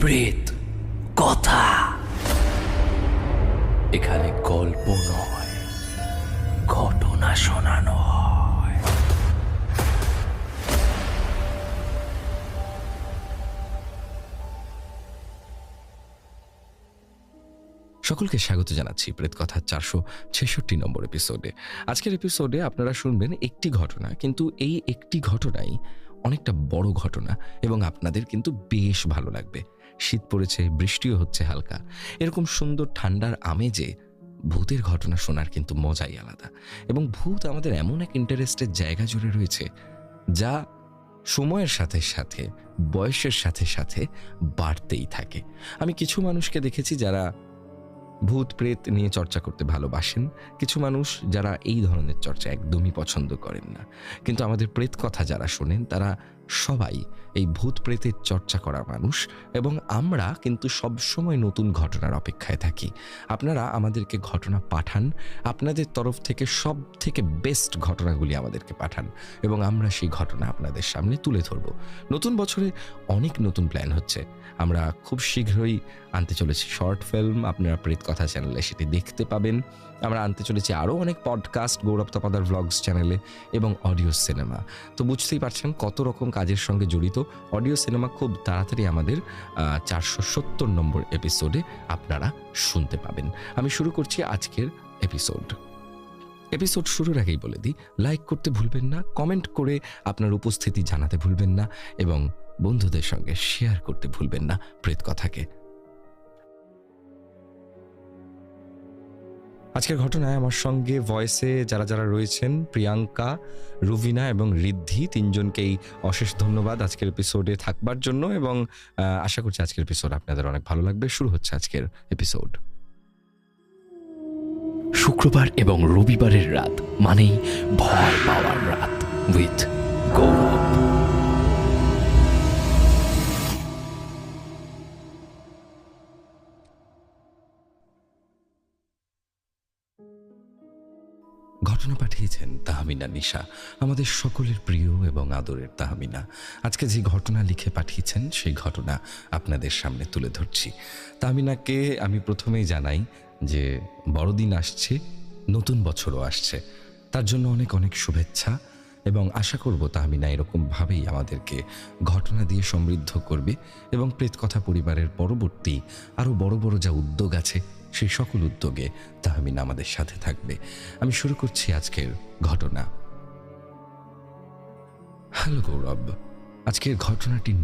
প্রেত কথা। এখানে গল্প নয়, ঘটনা শোনানো হয়। সকলকে স্বাগত জানাচ্ছি প্রেত কথা 466 নম্বর এপিসোডে। আজকের এপিসোডে আপনারা শুনবেন একটি ঘটনা, কিন্তু এই একটি ঘটনাই অনেকটা বড় ঘটনা এবং আপনাদের কিন্তু বেশ ভালো লাগবে। শীত পড়েছে, বৃষ্টিও হচ্ছে হালকা। এরকম সুন্দর ঠান্ডার আমেজে ভূতের ঘটনা শোনার কিন্তু মজাই আলাদা। এবং ভূত আমাদের এমন এক ইন্টারেস্টের জায়গা জুড়ে রয়েছে যা সময়ের সাথে সাথে, বয়সের সাথে সাথে বাড়তেই থাকে। আমি কিছু মানুষকে দেখেছি যারা ভূত প্রেত নিয়ে চর্চা করতে ভালোবাসেন, কিছু মানুষ যারা এই ধরনের চর্চা একদমই পছন্দ করেন না। কিন্তু আমাদের প্রেত কথা যারা শোনেন তারা সবাই এই ভূত প্রেতের চর্চা করা মানুষ, এবং আমরা কিন্তু সবসময় নতুন ঘটনার অপেক্ষায় থাকি। আপনারা আমাদেরকে ঘটনা পাঠান, আপনাদের তরফ থেকে সব থেকে বেস্ট ঘটনাগুলি আমাদেরকে পাঠান এবং আমরা সেই ঘটনা আপনাদের সামনে তুলে ধরব। নতুন বছরে অনেক নতুন প্ল্যান হচ্ছে। আমরা খুব শীঘ্রই আনতে চলেছি শর্ট ফিল্ম, আপনারা প্রেত কথা চ্যানেলে সেটি দেখতে পাবেন। আমরা আনতে চলেছি আরও অনেক পডকাস্ট গৌরব তপাদার ভ্লগস চ্যানেলে এবং অডিও সিনেমা। তো বুঝতেই পারছেন কত রকম কাজের সঙ্গে জড়িত। অডিও সিনেমা খুব তাড়াতাড়ি আমাদের 470 নম্বর এপিসোডে আপনারা শুনতে পাবেন। আমি শুরু করছি আজকের এপিসোড শুরুর আগেই বলে দিই, লাইক করতে ভুলবেন না, কমেন্ট করে আপনার উপস্থিতি জানাতে ভুলবেন না এবং বন্ধুদের সঙ্গে শেয়ার করতে ভুলবেন না প্রেত কথাকে। আজকের ঘটনায় আমার সঙ্গে ভয়েসে যারা যারা রয়েছেন, প্রিয়াঙ্কা, রুবিনা এবং ঋদ্ধি, তিনজনকেই অশেষ ধন্যবাদ আজকের এপিসোডে থাকবার জন্য এবং আশা করছি আজকের এপিসোড আপনাদের অনেক ভালো লাগবে। শুরু হচ্ছে আজকের এপিসোড। শুক্রবার এবং রবিবারের রাত মানেই ভয় পাওয়ার রাত উইথ গৌরব। ঘটনা পাঠিয়েছেন তাহমিনা নিশা, আমাদের সকলের প্রিয় এবং আদরের তাহমিনা। আজকে যে ঘটনা লিখে পাঠিয়েছেন সেই ঘটনা আপনাদের সামনে তুলে ধরছি। তাহমিনাকে আমি প্রথমেই জানাই যে বড়দিন আসছে, নতুন বছরও আসছে, তার জন্য অনেক অনেক শুভেচ্ছা এবং আশা করব তাহমিনা এরকমভাবেই আমাদেরকে ঘটনা দিয়ে সমৃদ্ধ করবে এবং প্রেত কথা পরিবারের পরবর্তী আরও বড় বড় যা উদ্যোগ আছে সেই সকল উদ্যোগে তাহমিনা আমাদের সাথে থাকবে। আমি শুরু করছি আজকের ঘটনা। হ্যালো গৌরব, আজকের ঘটনাটির